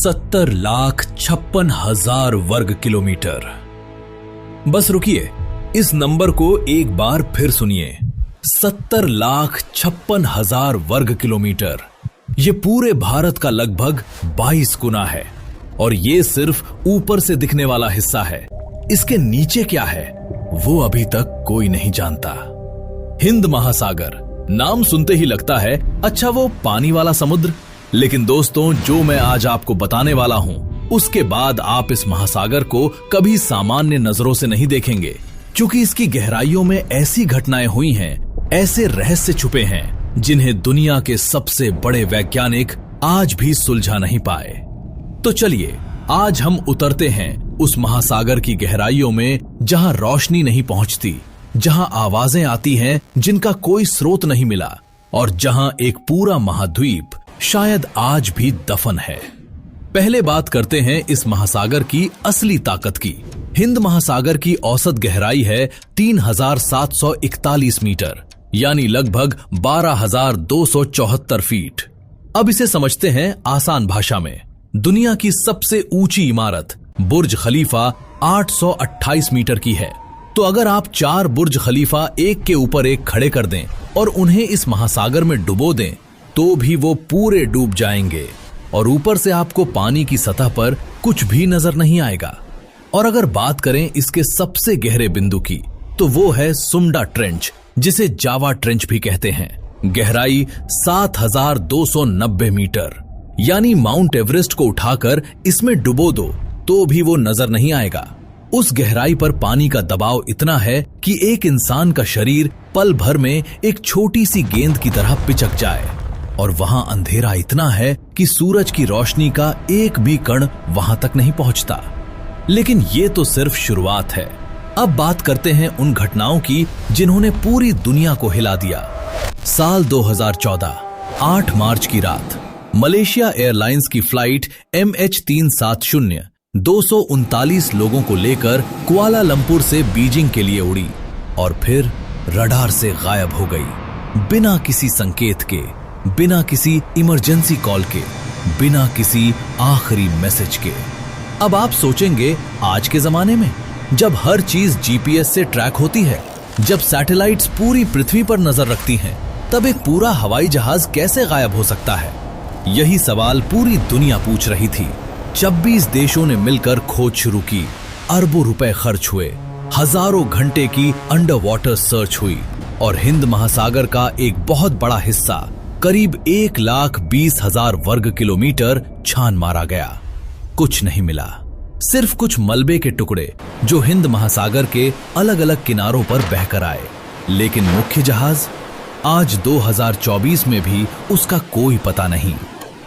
70,56,000 वर्ग किलोमीटर। बस रुकिए, इस नंबर को एक बार फिर सुनिए, 70,56,000 वर्ग किलोमीटर। ये पूरे भारत का लगभग 22 गुना है। और ये सिर्फ ऊपर से दिखने वाला हिस्सा है। इसके नीचे क्या है वो अभी तक कोई नहीं जानता। हिंद महासागर नाम सुनते ही लगता है अच्छा वो पानी वाला समुद्र, लेकिन दोस्तों जो मैं आज आपको बताने वाला हूं उसके बाद आप इस महासागर को कभी सामान्य नजरों से नहीं देखेंगे, क्योंकि इसकी गहराइयों में ऐसी घटनाएं हुई हैं, ऐसे रहस्य छुपे हैं जिन्हें दुनिया के सबसे बड़े वैज्ञानिक आज भी सुलझा नहीं पाए। तो चलिए आज हम उतरते हैं उस महासागर की गहराइयों में जहां रोशनी नहीं पहुंचती, जहां आवाजें आती हैं जिनका कोई स्रोत नहीं मिला, और जहां एक पूरा महाद्वीप शायद आज भी दफन है। पहले बात करते हैं इस महासागर की असली ताकत की। हिंद महासागर की औसत गहराई है 3,741 मीटर, यानी लगभग 12,274 फीट। अब इसे समझते हैं आसान भाषा में। दुनिया की सबसे ऊंची इमारत बुर्ज खलीफा 828 मीटर की है। तो अगर आप 4 बुर्ज खलीफा एक के ऊपर एक खड़े कर दें और उन्हें इस महासागर में डुबो दें तो भी वो पूरे डूब जाएंगे और ऊपर से आपको पानी की सतह पर कुछ भी नजर नहीं आएगा। और अगर बात करें इसके सबसे गहरे बिंदु की तो वो है सुमडा ट्रेंच, जिसे जावा ट्रेंच भी कहते हैं। गहराई 7,290 मीटर, यानी माउंट एवरेस्ट को उठाकर इसमें डुबो दो तो भी वो नजर नहीं आएगा। उस गहराई पर पानी का दबाव इतना है कि एक इंसान का शरीर पल भर में एक छोटी सी गेंद की तरह पिचक जाए, और वहां अंधेरा इतना है कि सूरज की रोशनी का एक भी कण वहां तक नहीं पहुंचता। लेकिन ये तो सिर्फ शुरुआत है। अब बात करते हैं उन घटनाओं की जिन्होंने पूरी दुनिया को हिला दिया। साल 2014 8 मार्च की रात मलेशिया एयरलाइंस की फ्लाइट MH370 239 लोगों को लेकर कुआलालंपुर से बीजिंग के लिए उड़ी और फिर रडार से गायब हो गई, बिना किसी संकेत के, बिना किसी इमरजेंसी कॉल के, बिना किसी आखिरी मैसेज के। अब आप सोचेंगे आज के जमाने में जब हर चीज GPS से ट्रैक होती है, जब सैटेलाइट्स पूरी पृथ्वी पर नजर रखती हैं, तब एक पूरा हवाई जहाज कैसे गायब हो सकता है? यही सवाल पूरी दुनिया पूछ रही थी। 26 देशों ने मिलकर खोज शुरू की, अरबों रुपए खर्च हुए, हजारों घंटे की अंडर वाटर सर्च हुई और हिंद महासागर का एक बहुत बड़ा हिस्सा करीब 1,20,000 वर्ग किलोमीटर छान मारा गया। कुछ नहीं मिला, सिर्फ कुछ मलबे के टुकड़े जो हिंद महासागर के अलग अलग किनारों पर बहकर आए। लेकिन मुख्य जहाज आज 2024 में भी उसका कोई पता नहीं।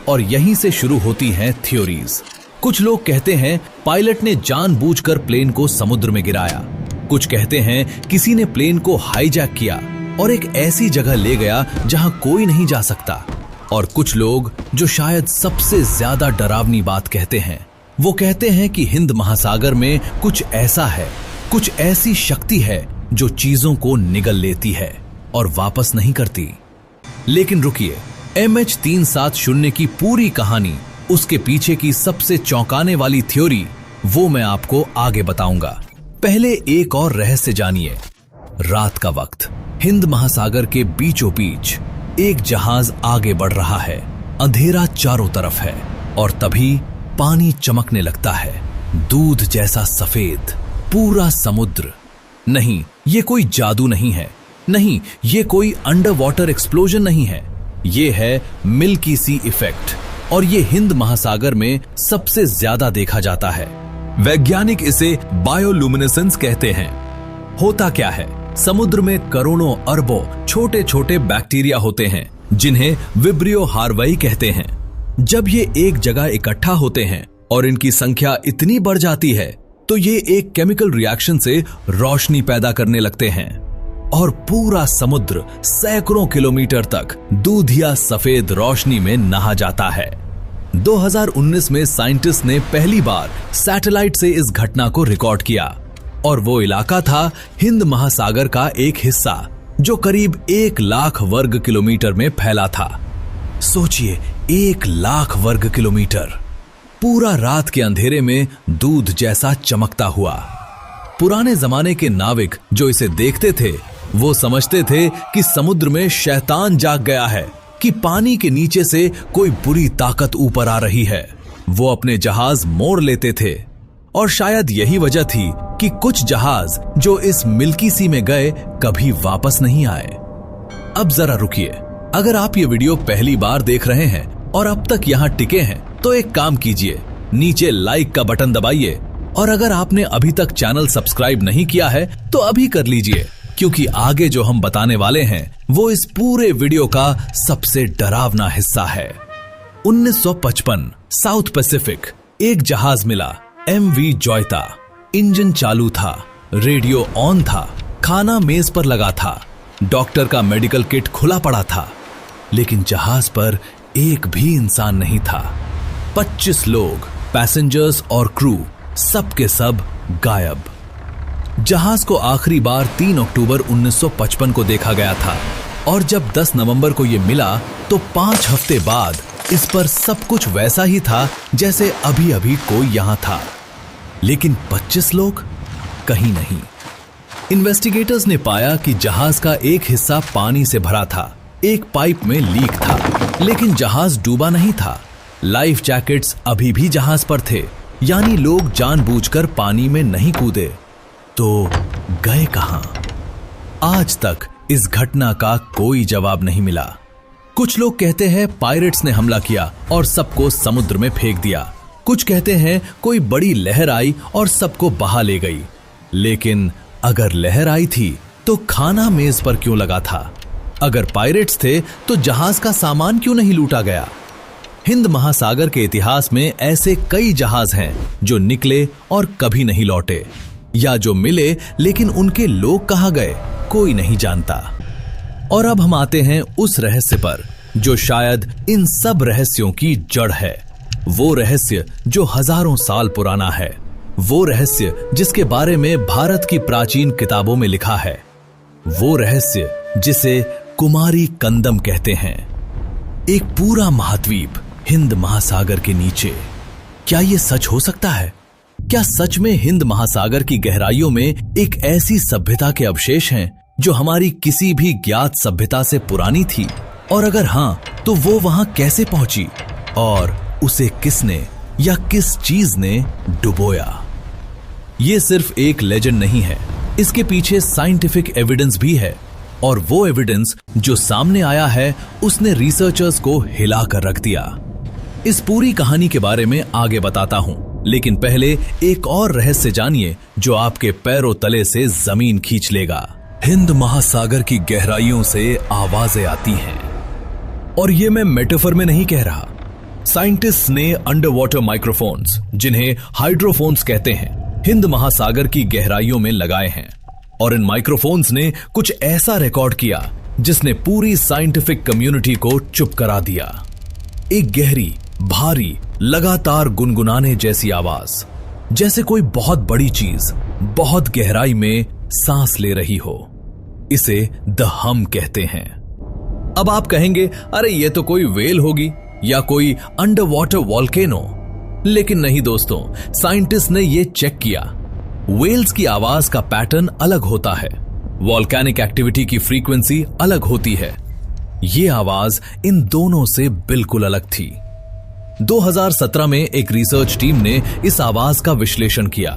और यहीं से शुरू होती हैं थ्योरीज। कुछ लोग कहते हैं पायलट ने जानबूझकर प्लेन को समुद्र में गिराया, कुछ कहते हैं किसी ने प्लेन को हाईजैक किया और एक ऐसी जगह ले गया जहां कोई नहीं जा सकता, और कुछ लोग जो शायद सबसे ज्यादा डरावनी बात कहते हैं, वो कहते हैं कि हिंद महासागर में कुछ ऐसा है, कुछ ऐसी शक्ति है जो चीजों को निगल लेती है और वापस नहीं करती। लेकिन रुकिए, MH370 की पूरी कहानी, उसके पीछे की सबसे चौंकाने वाली थ्योरी, वो मैं आपको आगे बताऊंगा। पहले एक और रहस्य जानिए। रात का वक्त हिंद महासागर के बीचों बीच एक जहाज आगे बढ़ रहा है, अंधेरा चारों तरफ है, और तभी पानी चमकने लगता है, दूध जैसा सफेद, पूरा समुद्र। नहीं, ये कोई जादू नहीं है, नहीं, ये कोई अंडर वाटर एक्सप्लोजन नहीं है, ये है मिल्की सी इफेक्ट, और ये हिंद महासागर में सबसे ज्यादा देखा जाता है। वैज्ञानिक इसे बायोलुमिनेसेंस कहते हैं। होता क्या है, समुद्र में करोड़ों अरबों छोटे छोटे बैक्टीरिया होते हैं जिन्हें विब्रियो हार्वाई कहते हैं। जब ये एक जगह इकट्ठा होते हैं और इनकी संख्या इतनी बढ़ जाती है तो ये एक केमिकल रिएक्शन से रोशनी पैदा करने लगते हैं और पूरा समुद्र सैकड़ों किलोमीटर तक दूधिया सफेद रोशनी में नहा जाता है। 2019 में साइंटिस्ट ने पहली बार सैटेलाइट से इस घटना को रिकॉर्ड किया, और वो इलाका था हिंद महासागर का एक हिस्सा जो करीब 1,00,000 वर्ग किलोमीटर में फैला था। सोचिए, 1,00,000 वर्ग किलोमीटर। पूरा रात के अंधेरे में दूध जैसा चमकता हुआ। पुराने जमाने के नाविक जो इसे देखते थे वो समझते थे कि समुद्र में शैतान जाग गया है, कि पानी के नीचे से कोई बुरी ताकत ऊपर आ रही है। वो अपने जहाज मोड़ लेते थे और शायद यही वजह थी कि कुछ जहाज जो इस मिल्की सी में गए कभी वापस नहीं आए। अब जरा रुकिए, अगर आप ये वीडियो पहली बार देख रहे हैं और अब तक यहाँ टिके हैं तो एक काम कीजिए, नीचे लाइक का बटन दबाइए और अगर आपने अभी तक चैनल सब्सक्राइब नहीं किया है तो अभी कर लीजिए, क्योंकि आगे जो हम बताने वाले हैं वो इस पूरे वीडियो का सबसे डरावना हिस्सा है। 1955 साउथ पैसिफिक, एक जहाज मिला, MV जॉयता। इंजन चालू था, रेडियो ऑन था, खाना मेज पर लगा था, डॉक्टर का मेडिकल किट खुला पड़ा था, लेकिन जहाज पर एक भी इंसान नहीं था। 25 लोग, पैसेंजर्स और क्रू, सब के सब गायब। जहाज को आखिरी बार 3 अक्टूबर 1955 को देखा गया था और जब 10 नवंबर को यह मिला तो 5 हफ्ते बाद इस पर सब कुछ वैसा ही था जैसे अभी अभी कोई यहां था, लेकिन 25 लोग कहीं नहीं। इन्वेस्टिगेटर्स ने पाया कि जहाज का एक हिस्सा पानी से भरा था, एक पाइप में लीक था, लेकिन जहाज डूबा नहीं था। लाइफ जैकेट्स अभी भी जहाज पर थे, यानी लोग जानबूझकर पानी में नहीं कूदे। तो गए कहां? आज तक इस घटना का कोई जवाब नहीं मिला। कुछ लोग कहते हैं पायरेट्स ने हमला किया और सबको समुद्र में फेंक दिया। कुछ कहते हैं कोई बड़ी लहर आई और सबको बहा ले गई। लेकिन अगर लहर आई थी तो खाना मेज पर क्यों लगा था? अगर पायरेट्स थे तो जहाज का सामान क्यों नहीं लूटा गया? हिंद महासागर के इतिहास में ऐसे कई जहाज हैं जो निकले और कभी नहीं लौटे, या जो मिले लेकिन उनके लोग कहां गए कोई नहीं जानता। और अब हम आते हैं उस रहस्य पर जो शायद इन सब रहस्यों की जड़ है। वो रहस्य जो हजारों साल पुराना है, वो रहस्य जिसके बारे में भारत की प्राचीन किताबों में लिखा है, वो रहस्य जिसे कुमारी कंदम कहते हैं। एक पूरा महाद्वीप हिंद महासागर के नीचे। क्या यह सच हो सकता है? क्या सच में हिंद महासागर की गहराइयों में एक ऐसी सभ्यता के अवशेष हैं जो हमारी किसी भी ज्ञात सभ्यता से पुरानी थी? और अगर हां, तो वो वहां कैसे पहुंची और उसे किसने या किस चीज ने डुबोया? ये सिर्फ एक लेजेंड नहीं है, इसके पीछे साइंटिफिक एविडेंस भी है, और वो एविडेंस जो सामने आया है उसने रिसर्चर्स को हिला कर रख दिया। इस पूरी कहानी के बारे में आगे बताता हूं, लेकिन पहले एक और रहस्य जानिए जो आपके पैरों तले से जमीन खींच लेगा। हिंद महासागर की गहराइयों से आवाजें आती हैं, और ये मैं मेटाफर में नहीं कह रहा। साइंटिस्ट्स ने अंडर वाटर माइक्रोफोन्स, जिन्हें हाइड्रोफोन्स कहते हैं, हिंद महासागर की गहराइयों में लगाए हैं, और इन माइक्रोफोन्स ने कुछ ऐसा रिकॉर्ड किया जिसने पूरी साइंटिफिक कम्युनिटी को चुप करा दिया। एक गहरी, भारी, लगातार गुनगुनाने जैसी आवाज, जैसे कोई बहुत बड़ी चीज बहुत गहराई में सांस ले रही हो। इसे द हम कहते हैं। अब आप कहेंगे, अरे ये तो कोई वेल होगी या कोई अंडर वाटर वॉल्केनो, लेकिन नहीं दोस्तों, साइंटिस्ट ने यह चेक किया। वेल्स की आवाज का पैटर्न अलग होता है, वॉल्केनिक एक्टिविटी की फ्रीक्वेंसी अलग होती है। ये आवाज इन दोनों से बिल्कुल अलग थी। 2017 में एक रिसर्च टीम ने इस आवाज का विश्लेषण किया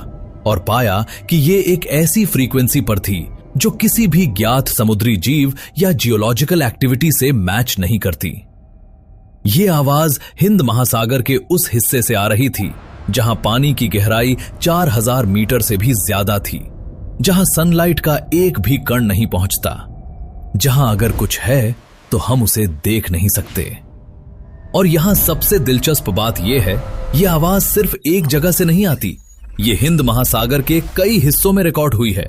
और पाया कि ये एक ऐसी फ्रीक्वेंसी पर थी जो किसी भी ज्ञात समुद्री जीव या जियोलॉजिकल एक्टिविटी से मैच नहीं करती। ये आवाज हिंद महासागर के उस हिस्से से आ रही थी जहां पानी की गहराई 4000 मीटर से भी ज्यादा थी, जहां सनलाइट का एक भी कण नहीं पहुंचता, जहां अगर कुछ है तो हम उसे देख नहीं सकते। और यहां सबसे दिलचस्प बात यह है, यह आवाज सिर्फ एक जगह से नहीं आती, ये हिंद महासागर के कई हिस्सों में रिकॉर्ड हुई है,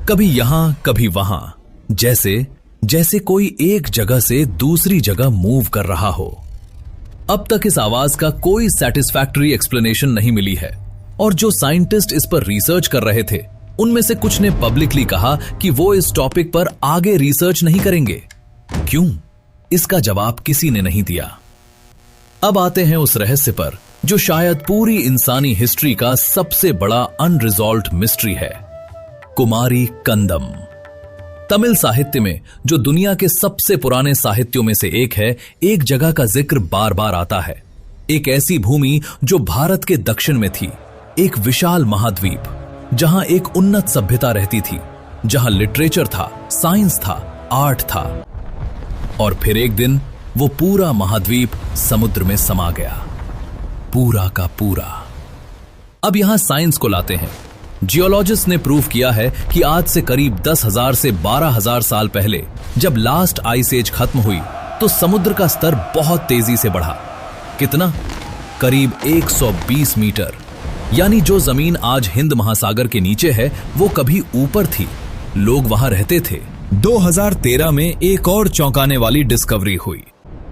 कभी यहां कभी वहां, जैसे कोई एक जगह से दूसरी जगह मूव कर रहा हो। अब तक इस आवाज का कोई सैटिस्फैक्टरी एक्सप्लेनेशन नहीं मिली है, और जो साइंटिस्ट इस पर रिसर्च कर रहे थे उनमें से कुछ ने पब्लिकली कहा कि वो इस टॉपिक पर आगे रिसर्च नहीं करेंगे। क्यों? इसका जवाब किसी ने नहीं दिया। अब आते हैं उस रहस्य पर जो शायद पूरी इंसानी हिस्ट्री का सबसे बड़ा अनरिजॉल्व्ड मिस्ट्री है, कुमारी कंदम। तमिल साहित्य में, जो दुनिया के सबसे पुराने साहित्यों में से एक है, एक जगह का जिक्र बार बार आता है। एक ऐसी भूमि जो भारत के दक्षिण में थी, एक विशाल महाद्वीप जहां एक उन्नत सभ्यता रहती थी, जहां लिटरेचर था, साइंस था, आर्ट था। और फिर एक दिन वो पूरा महाद्वीप समुद्र में समा गया, पूरा का पूरा। अब यहां साइंस को लाते हैं। जियोलॉजिस्ट ने प्रूव किया है कि आज से करीब 10,000 से 12,000 साल पहले जब लास्ट आइस एज खत्म हुई तो समुद्र का स्तर बहुत तेजी से बढ़ा। कितना? करीब 120 मीटर। यानी जो जमीन आज हिंद महासागर के नीचे है वो कभी ऊपर थी, लोग वहां रहते थे। 2013 में एक और चौंकाने वाली डिस्कवरी हुई।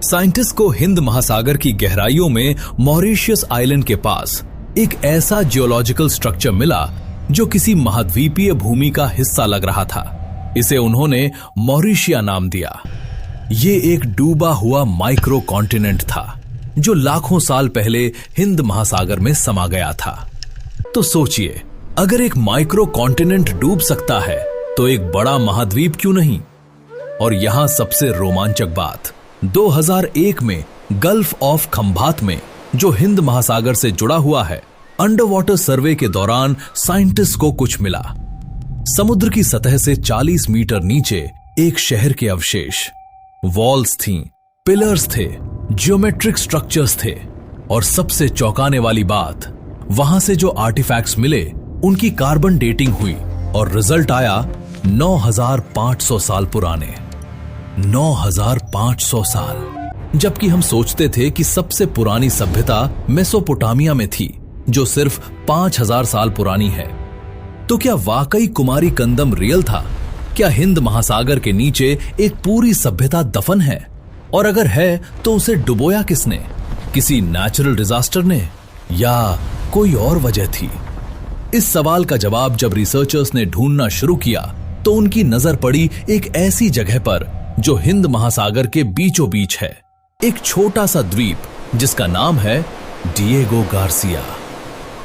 साइंटिस्ट को हिंद महासागर की गहराइयों में मॉरिशियस आइलैंड के पास एक ऐसा जियोलॉजिकल स्ट्रक्चर मिला जो किसी महाद्वीपीय भूमि का हिस्सा लग रहा था। इसे उन्होंने मॉरिशिया नाम दिया। ये एक डूबा हुआ माइक्रो कॉन्टिनेंट था जो लाखों साल पहले हिंद महासागर में समा गया था। तो सोचिए, अगर एक माइक्रो कॉन्टिनेंट डूब सकता है तो एक बड़ा महाद्वीप क्यों नहीं? और यहां सबसे रोमांचक बात, 2001 में गल्फ ऑफ खंभात में, जो हिंद महासागर से जुड़ा हुआ है, अंडर वाटर सर्वे के दौरान साइंटिस्ट को कुछ मिला। समुद्र की सतह से 40 मीटर नीचे एक शहर के अवशेष, वॉल्स थीं, पिलर्स थे, जियोमेट्रिक स्ट्रक्चर्स थे, और सबसे चौंकाने वाली बात, वहां से जो आर्टिफैक्ट्स मिले उनकी कार्बन डेटिंग हुई और रिजल्ट आया 9,500 साल पुराने। 9,500 साल। जबकि हम सोचते थे कि सबसे पुरानी सभ्यता मेसोपोटामिया में थी जो सिर्फ 5,000 साल पुरानी है। तो क्या वाकई कुमारी कंदम रियल था? क्या हिंद महासागर के नीचे एक पूरी सभ्यता दफन है? और अगर है तो उसे डुबोया किसने? किसी नेचुरल डिजास्टर ने, या कोई और वजह थी? इस सवाल का जवाब जब रिसर्चर्स ने ढूंढना शुरू किया तो उनकी नजर पड़ी एक ऐसी जगह पर जो हिंद महासागर के बीचों बीच है। एक छोटा सा द्वीप जिसका नाम है डिएगो गार्सिया।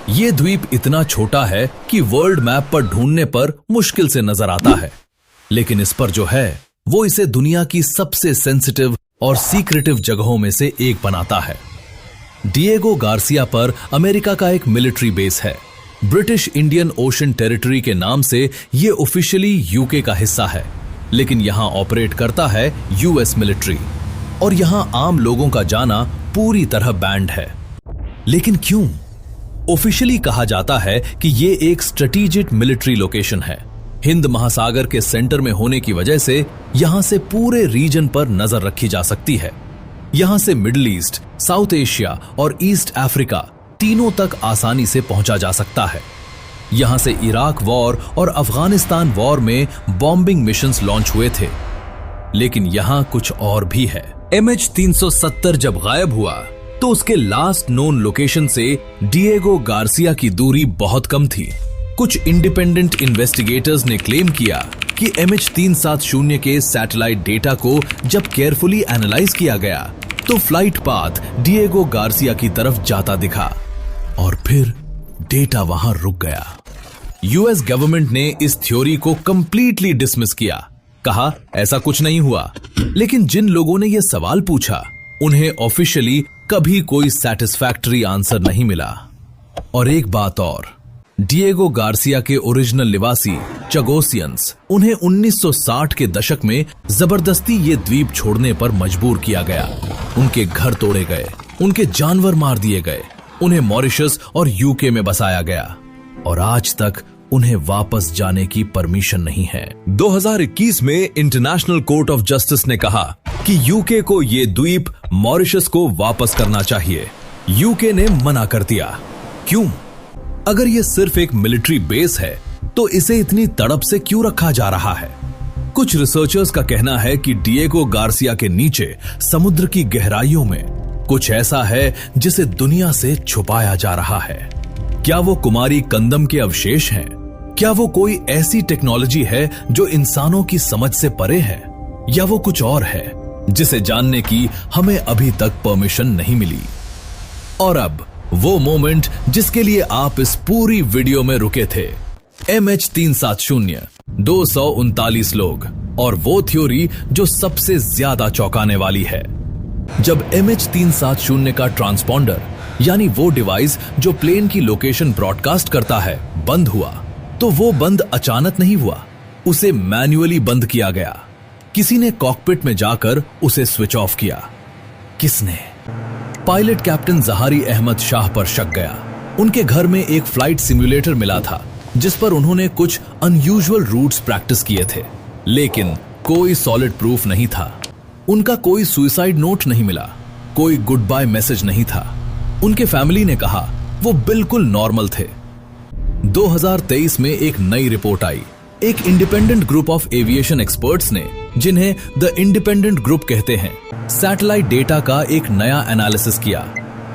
ये द्वीप इतना छोटा है कि वर्ल्ड मैप पर ढूंढने पर मुश्किल से नजर आता है, लेकिन इस पर जो है वो इसे दुनिया की सबसे सेंसिटिव और सीक्रेटिव जगहों में से एक बनाता है। डिएगो गार्सिया पर अमेरिका का एक मिलिट्री बेस है। ब्रिटिश इंडियन ओशन टेरिटरी के नाम से ये ऑफिशियली यूके का हिस्सा है, लेकिन यहां ऑपरेट करता है यूएस मिलिट्री, और यहां आम लोगों का जाना पूरी तरह बैंड है। लेकिन क्यों? ऑफिशियली कहा जाता है कि ये एक स्ट्रेटेजिक मिलिट्री लोकेशन है। हिंद महासागर के सेंटर में होने की वजह से यहां से पूरे रीजन पर नजर रखी जा सकती है। यहां से मिडिल ईस्ट, साउथ एशिया और ईस्ट अफ्रीका तीनों तक आसानी से पहुंचा जा सकता है। यहां से इराक वॉर और अफगानिस्तान वॉर में बॉम्बिंग मिशंस लॉन्च हुए थे। लेकिन यहां कुछ और भी है। MH370 जब गायब हुआ तो उसके लास्ट नोन लोकेशन से डिएगो गार्सिया की दूरी बहुत कम थी। कुछ इंडिपेंडेंट इन्वेस्टिगेटर्स ने क्लेम किया कि MH370 के सैटेलाइट डेटा को जब केयरफुली एनालाइज किया गया तो फ्लाइट पाथ डिएगो गार्सिया की तरफ जाता दिखा, और फिर डेटा वहां रुक गया। यूएस गवर्नमेंट ने इस थ्योरी को कंप्लीटली डिसमिस किया, कहा ऐसा कुछ नहीं हुआ। लेकिन जिन लोगों ने यह सवाल पूछा उन्हें ऑफिशियली कभी कोई सैटिस्फैक्टरी आंसर नहीं मिला। और एक बात और, डिएगो गार्सिया के ओरिजिनल निवासी चगोसियंस, उन्हें 1960 के दशक में जबरदस्ती ये द्वीप छोड़ने पर मजबूर किया गया। उनके घर तोड़े गए, उनके जानवर मार दिए गए, उन्हें मॉरिशस और यूके में बसाया गया, और आज तक उन्हें वापस जाने की परमिशन नहीं है। 2021 में इंटरनेशनल कोर्ट ऑफ जस्टिस ने कहा कि यूके को ये द्वीप मॉरिशस को वापस करना चाहिए। यूके ने मना कर दिया। क्यों? अगर ये सिर्फ एक मिलिट्री बेस है तो इसे इतनी तड़प से क्यों रखा जा रहा है? कुछ रिसर्चर्स का कहना है कि डिएगो गार्सिया के नीचे समुद्र की गहराइयों में कुछ ऐसा है जिसे दुनिया से छुपाया जा रहा है। क्या वो कुमारी कंदम के अवशेष हैं? क्या वो कोई ऐसी टेक्नोलॉजी है जो इंसानों की समझ से परे है, या वो कुछ और है जिसे जानने की हमें अभी तक परमिशन नहीं मिली? और अब वो मोमेंट जिसके लिए आप इस पूरी वीडियो में रुके थे। MH370, 239 लोग और वो थ्योरी जो सबसे ज्यादा चौंकाने वाली है। जब MH370 का ट्रांसपॉन्डर यानी वो डिवाइस जो प्लेन की लोकेशन ब्रॉडकास्ट करता है बंद हुआ, तो वो बंद अचानक नहीं हुआ, उसे मैन्युअली बंद किया गया। किसी ने कॉकपिट में जाकर उसे स्विच ऑफ किया। किसने? पायलट कैप्टन जहारी अहमद शाह पर शक गया। उनके घर में एक फ्लाइट सिम्युलेटर मिला था जिस पर उन्होंने कुछ अनयूजुअल रूट्स प्रैक्टिस किए थे, लेकिन कोई सॉलिड प्रूफ नहीं था। उनका कोई सुसाइड नोट नहीं मिला, कोई गुड बाय मैसेज नहीं था। उनके फैमिली ने कहा वो बिल्कुल नॉर्मल थे। 2023 में एक नई रिपोर्ट आई। एक independent group of aviation experts ने, जिन्हें द इंडिपेंडेंट ग्रुप कहते हैं, सैटेलाइट डेटा का एक नया एनालिसिस किया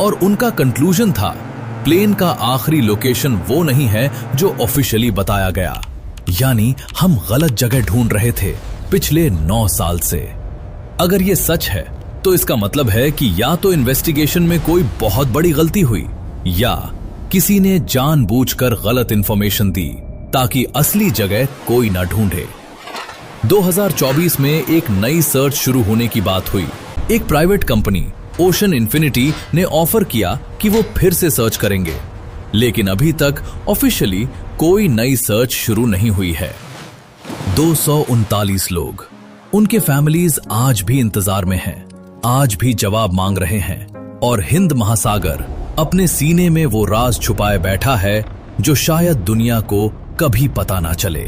और उनका कंक्लूजन था प्लेन का आखिरी लोकेशन वो नहीं है जो ऑफिशियली बताया गया। यानी हम गलत जगह ढूंढ रहे थे पिछले 9 साल से। अगर ये सच है तो इसका मतलब है कि या तो इन्वेस्टिगेशन में कोई बहुत बड़ी गलती हुई या किसी ने जानबूझकर गलत इंफॉर्मेशन दी ताकि असली जगह कोई ना ढूंढे। 2024 में एक नई सर्च शुरू होने की बात हुई। एक प्राइवेट कंपनी ओशन इन्फिनिटी ने ऑफर किया कि वो फिर से सर्च करेंगे, लेकिन अभी तक ऑफिशियली कोई नई सर्च शुरू नहीं हुई है। 239 लोग, उनके फैमिलीज आज भी इंतजार में हैं, आज भी जवाब मांग रहे हैं और हिंद महासागर अपने सीने में वो राज छुपाए बैठा है जो शायद दुनिया को कभी पता ना चले।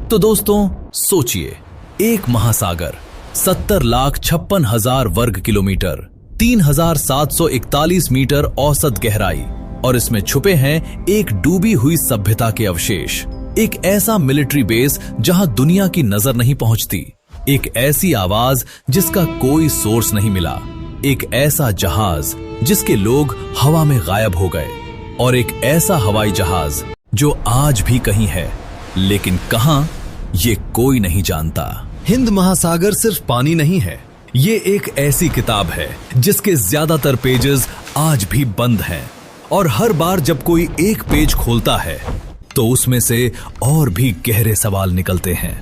तो दोस्तों सोचिए, एक महासागर 70,56,000 वर्ग किलोमीटर, 3,741 मीटर औसत गहराई, और इसमें छुपे हैं एक डूबी हुई सभ्यता के अवशेष, एक ऐसा मिलिट्री बेस जहां दुनिया की नजर नहीं पहुंचती, एक ऐसी आवाज जिसका कोई सोर्स नहीं मिला, एक ऐसा जहाज जिसके लोग हवा में गायब हो गए, और एक ऐसा हवाई जहाज जो आज भी कहीं है, लेकिन कहां ये कोई नहीं जानता। हिंद महासागर सिर्फ पानी नहीं है, ये एक ऐसी किताब है जिसके ज्यादातर पेजेस आज भी बंद हैं, और हर बार जब कोई एक पेज खोलता है तो उसमें से और भी गहरे सवाल निकलते हैं।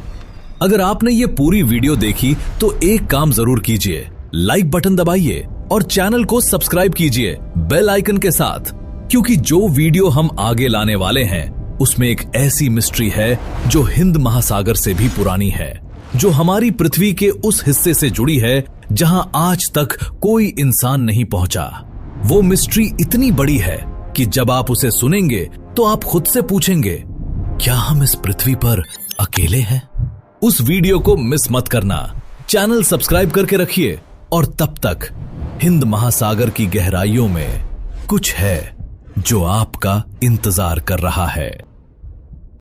अगर आपने ये पूरी वीडियो देखी तो एक काम जरूर कीजिए, लाइक बटन दबाइए और चैनल को सब्सक्राइब कीजिए बेल आइकन के साथ, क्योंकि जो वीडियो हम आगे लाने वाले हैं उसमें एक ऐसी मिस्ट्री है जो हिंद महासागर से भी पुरानी है, जो हमारी पृथ्वी के उस हिस्से से जुड़ी है जहां आज तक कोई इंसान नहीं पहुंचा। वो मिस्ट्री इतनी बड़ी है कि जब आप उसे सुनेंगे तो आप खुद से पूछेंगे, क्या हम इस पृथ्वी पर अकेले हैं? उस वीडियो को मिस मत करना, चैनल सब्सक्राइब करके रखिए, और तब तक हिंद महासागर की गहराइयों में कुछ है जो आपका इंतजार कर रहा है।